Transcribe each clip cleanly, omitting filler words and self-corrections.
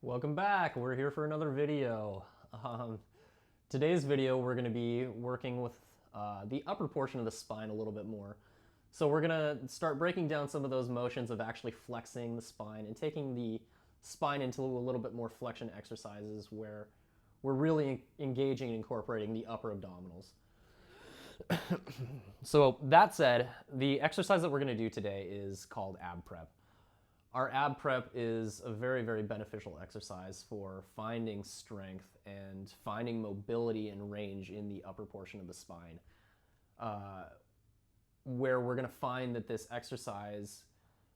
Welcome back. We're here for another video. Today's video we're going to be working with the upper portion of the spine a little bit more. So we're going to start breaking down some of those motions of actually flexing the spine and taking the spine into a little bit more flexion exercises where we're really engaging and incorporating the upper abdominals. So that said, the exercise that we're going to do today is called ab prep. Our ab prep is a very, very beneficial exercise for finding strength and finding mobility and range in the upper portion of the spine. Where we're going to find that this exercise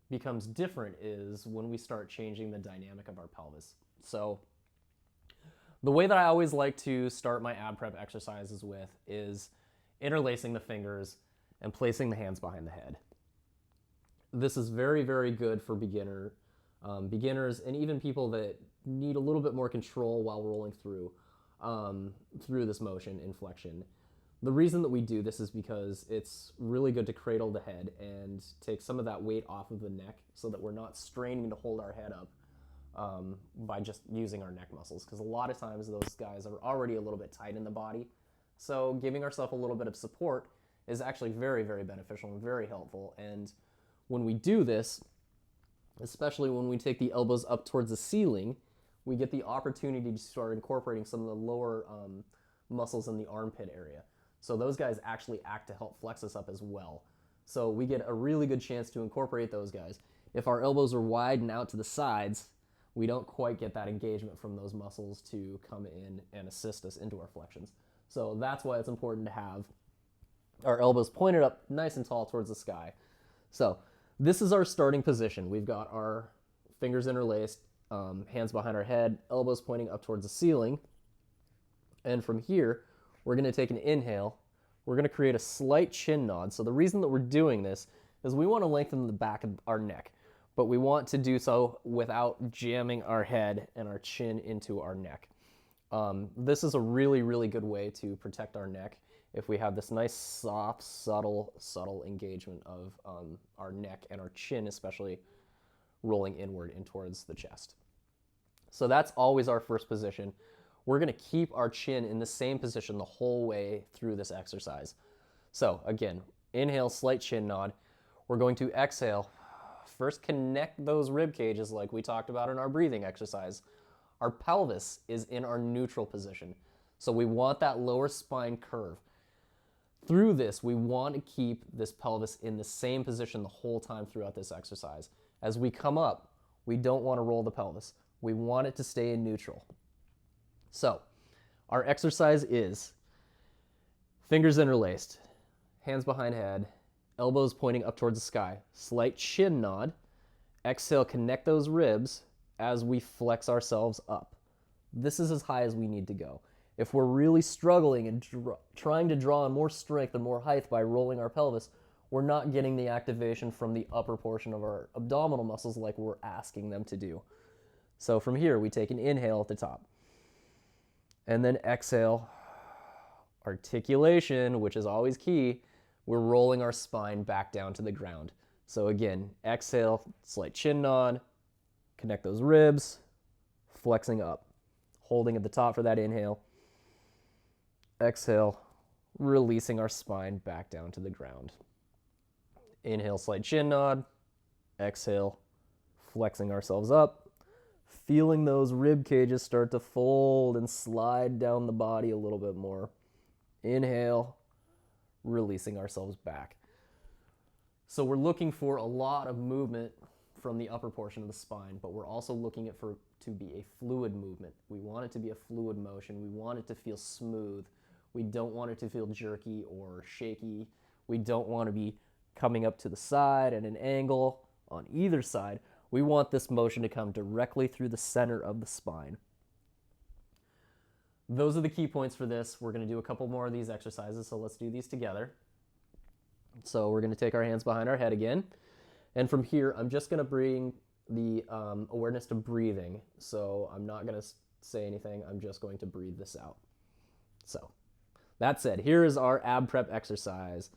becomes different is when we start changing the dynamic of our pelvis. So the way that I always like to start my ab prep exercises with is interlacing the fingers and placing the hands behind the head. This is very, very good for beginners and even people that need a little bit more control while rolling through this motion in flexion. The reason that we do this is because it's really good to cradle the head and take some of that weight off of the neck so that we're not straining to hold our head up by just using our neck muscles, because a lot of times those guys are already a little bit tight in the body. So giving ourselves a little bit of support is actually very, very beneficial and very helpful. And when we do this, especially when we take the elbows up towards the ceiling, we get the opportunity to start incorporating some of the lower muscles in the armpit area. So those guys actually act to help flex us up as well. So we get a really good chance to incorporate those guys. If our elbows are wide and out to the sides, we don't quite get that engagement from those muscles to come in and assist us into our flexions. So that's why it's important to have our elbows pointed up nice and tall towards the sky. So this is our starting position. We've got our fingers interlaced, hands behind our head, elbows pointing up towards the ceiling. And from here, we're going to take an inhale. We're going to create a slight chin nod. So the reason that we're doing this is we want to lengthen the back of our neck, but we want to do so without jamming our head and our chin into our neck. This is a really, really good way to protect our neck if we have this nice, soft, subtle engagement of our neck and our chin, especially rolling inward and towards the chest. So that's always our first position. We're going to keep our chin in the same position the whole way through this exercise. So again, inhale, slight chin nod. We're going to exhale. First, connect those rib cages like we talked about in our breathing exercise. Our pelvis is in our neutral position. So we want that lower spine curve. Through this, we want to keep this pelvis in the same position the whole time throughout this exercise. As we come up, we don't want to roll the pelvis. We want it to stay in neutral. So our exercise is fingers interlaced, hands behind head, elbows pointing up towards the sky, slight chin nod. Exhale, connect those ribs as we flex ourselves up. This is as high as we need to go. If we're really struggling and trying to draw on more strength and more height by rolling our pelvis, we're not getting the activation from the upper portion of our abdominal muscles like we're asking them to do. So from here, we take an inhale at the top. And then exhale, articulation, which is always key. We're rolling our spine back down to the ground. So again, exhale, slight chin nod, connect those ribs, flexing up, holding at the top for that inhale. Exhale, releasing our spine back down to the ground. Inhale, slight chin nod. Exhale, flexing ourselves up. Feeling those rib cages start to fold and slide down the body a little bit more. Inhale, releasing ourselves back. So we're looking for a lot of movement from the upper portion of the spine, but we're also looking for it to be a fluid movement. We want it to be a fluid motion. We want it to feel smooth. We don't want it to feel jerky or shaky. We don't want to be coming up to the side at an angle on either side. We want this motion to come directly through the center of the spine. Those are the key points for this. We're going to do a couple more of these exercises, so let's do these together. So we're going to take our hands behind our head again. And from here, I'm just going to bring the awareness to breathing. So I'm not going to say anything. I'm just going to breathe this out. So that said, here is our ab prep exercise.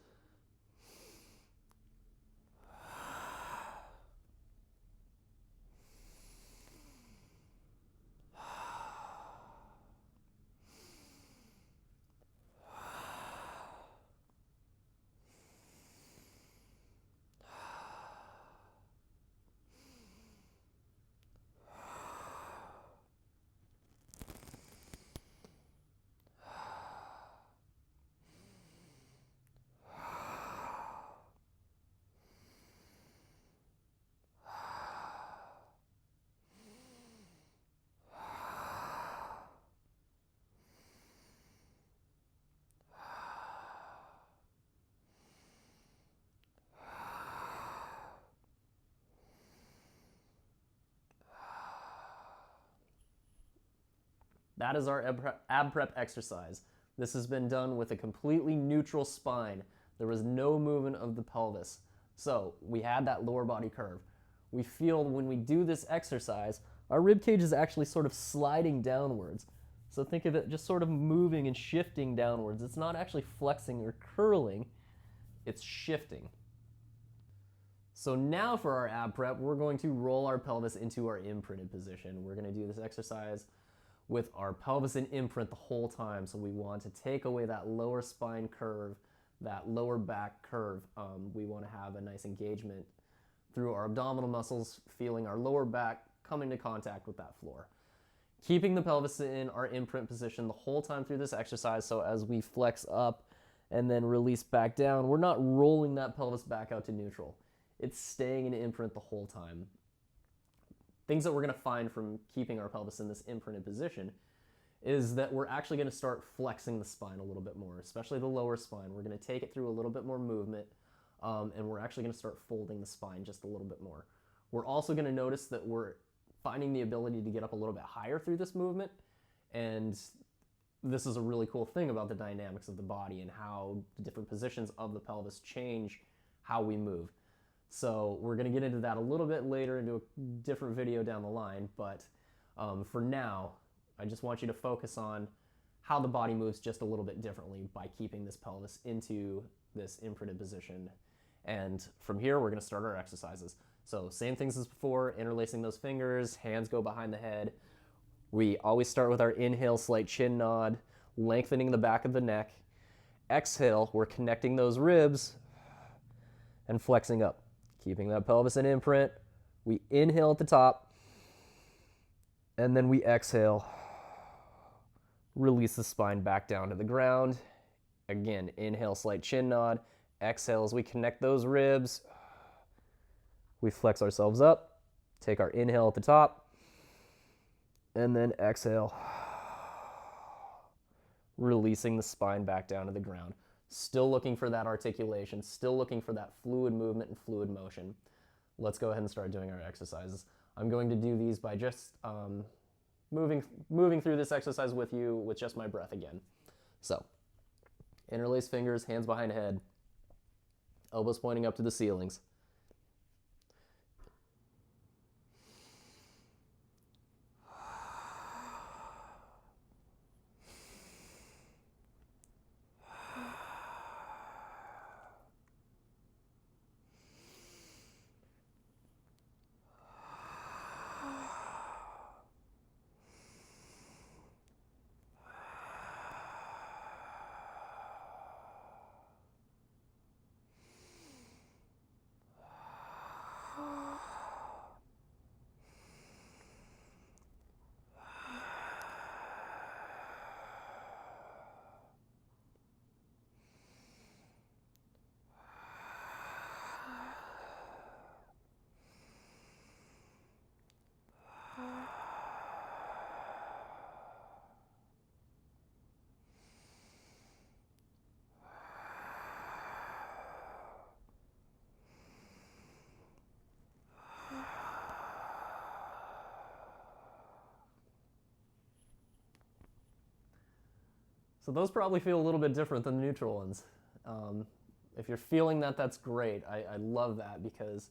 That is our ab prep exercise. This has been done with a completely neutral spine. There was no movement of the pelvis. So we had that lower body curve. We feel when we do this exercise, our rib cage is actually sort of sliding downwards. So think of it just sort of moving and shifting downwards. It's not actually flexing or curling, it's shifting. So now for our ab prep, we're going to roll our pelvis into our imprinted position. We're going to do this exercise with our pelvis in imprint the whole time. So we want to take away that lower spine curve, that lower back curve. We want to have a nice engagement through our abdominal muscles, feeling our lower back coming to contact with that floor. Keeping the pelvis in our imprint position the whole time through this exercise, so as we flex up and then release back down, we're not rolling that pelvis back out to neutral. It's staying in imprint the whole time. Things that we're going to find from keeping our pelvis in this imprinted position is that we're actually going to start flexing the spine a little bit more, especially the lower spine. We're going to take it through a little bit more movement, and we're actually going to start folding the spine just a little bit more. We're also going to notice that we're finding the ability to get up a little bit higher through this movement, and this is a really cool thing about the dynamics of the body and how the different positions of the pelvis change how we move. So we're going to get into that a little bit later into a different video down the line, but for now, I just want you to focus on how the body moves just a little bit differently by keeping this pelvis into this imprinted position. And from here, we're going to start our exercises. So same things as before, interlacing those fingers, hands go behind the head. We always start with our inhale, slight chin nod, lengthening the back of the neck. Exhale, we're connecting those ribs and flexing up. Keeping that pelvis in imprint, we inhale at the top, and then we exhale. Release the spine back down to the ground. Again, inhale, slight chin nod. Exhale as we connect those ribs. We flex ourselves up, take our inhale at the top, and then exhale. Releasing the spine back down to the ground. Still looking for that articulation, still looking for that fluid movement and fluid motion. Let's go ahead and start doing our exercises. I'm going to do these by just moving through this exercise with you with just my breath again. So, interlace fingers, hands behind head, elbows pointing up to the ceilings. So those probably feel a little bit different than the neutral ones. If you're feeling that, that's great. I love that because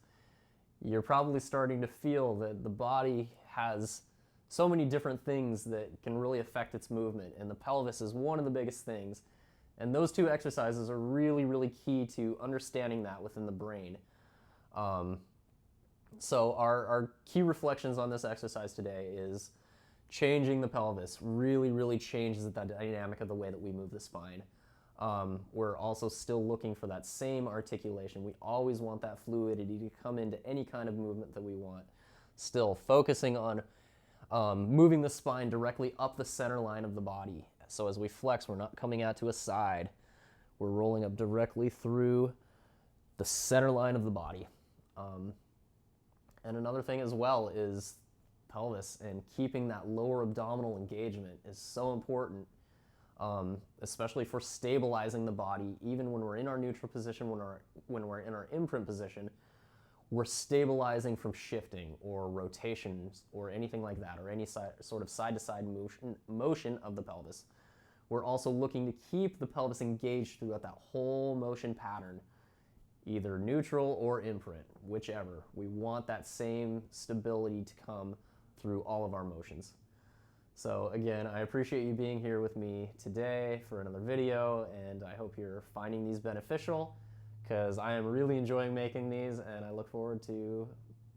you're probably starting to feel that the body has so many different things that can really affect its movement, and the pelvis is one of the biggest things. And those two exercises are really, really key to understanding that within the brain. So our key reflections on this exercise today is changing the pelvis really, really changes the dynamic of the way that we move the spine. We're also still looking for that same articulation. We always want that fluidity to come into any kind of movement that we want. Still focusing on moving the spine directly up the center line of the body. So as we flex, we're not coming out to a side. We're rolling up directly through the center line of the body. And another thing as well is pelvis, and keeping that lower abdominal engagement is so important, especially for stabilizing the body. Even when we're in our neutral position, when we're in our imprint position, we're stabilizing from shifting or rotations or anything like that, or any sort of side-to-side motion of the pelvis. We're also looking to keep the pelvis engaged throughout that whole motion pattern, either neutral or imprint, whichever. We want that same stability to come through all of our motions. So again, I appreciate you being here with me today for another video, and I hope you're finding these beneficial, because I am really enjoying making these, and I look forward to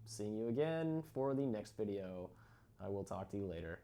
seeing you again for the next video. I will talk to you later.